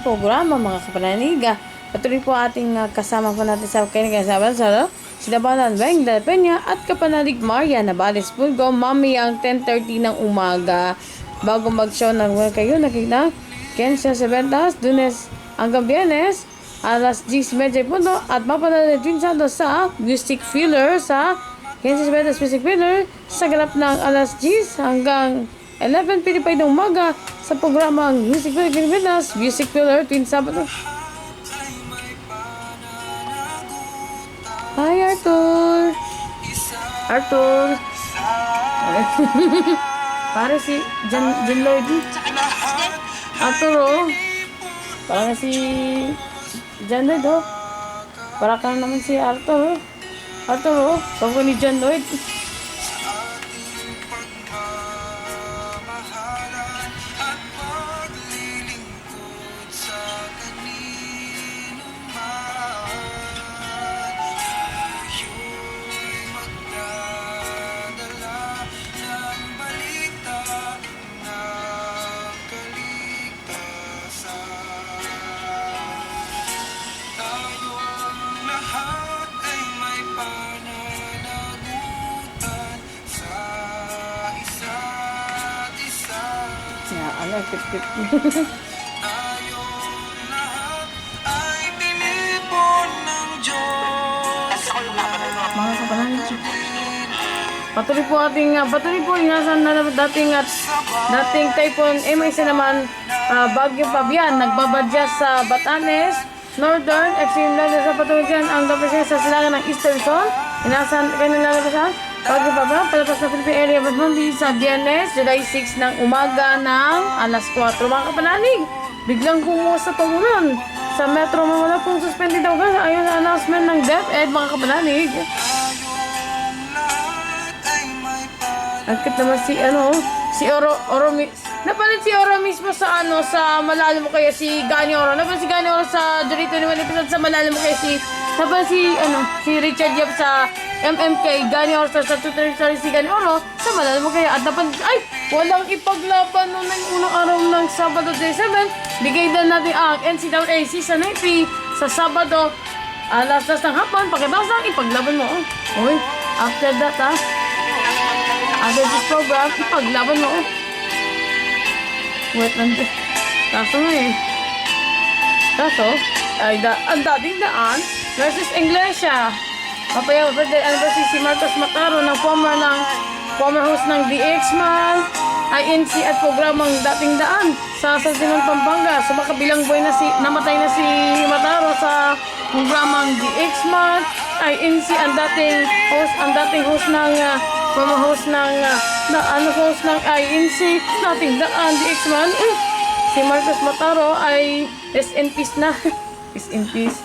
programa mga kapananiga. Patuloy po ating kasama po natin sa kanilang sa Sinabalan Beng Del Peña at Kapanalig Maria Navales Pulgo mamayang 10:30 ng umaga. Bago mag-show ng kayo nakita Kensya Seventas, Lunes hanggang Biyernes alas 10:30 at mapanood din sa Music Filler sa Kensya Seventas Music Filler sa ganap ng alas 10 hanggang 11 Pilipay ng umaga sa programang Music Filler Pilipinas Music Filler tuwing Sabado. Hi Arthur! Arthur! Para si Jan Lloyd. Arthur oh. Para si Jan Lloyd oh. Para ka naman si Arthur oh. Arthur oh. Pagko ni Jan Lloyd. Kip-kip. Mga kapanalig. Patuloy po ingasan na dating typhoon MIC naman Bagyo Fabian nagbabadya sa Batanes Northern extreme level sa patuloy dyan ang dapat sa silangan ng Eastern Zone. Inasan kanila sa Bagyo Fabian palapas sa Philippine area of Monday sa Biyernes, July 6 ng umaga ng alas 4. Mga kapanalig, biglang kumuha sa pangulan sa Metro Manila kung suspended daw ka ayon sa announcement ng DepEd mga kapanalig. Agkat naman si Oro napalit si Oro mismo sa sa malalim mo kaya si Gani Oro. Napalit si Gani Oro sa Dorito naman episode sa malalim mo kaya napalit si Richard Yap sa MMK Gani Oro sa tutorial si Gani Oro sa malalim mo kaya at napalit walang ipaglaban noong unang araw ng Sabado Day 7. Bigay din natin ang NCAA Season 9 sa Sabado alas 10 ng hapon. Pagkatapos lang ipaglaban mo. Uy, after that after this program, ipaglaban mo. Wait lang. Kaso ay ang dating daan versus Iglesia. Mapaya birthday anniversary si Marcos Mataro ng former host ng DXman, INC at programang dating daan sa Salsinon, Pampanga. So makabilang buhay namatay na si Mataro sa programang DXman, INC ang dating host ng former host ng host ng INC, dating daan DXman. Si Marcos Mataro ay rest in peace na. Rest in peace.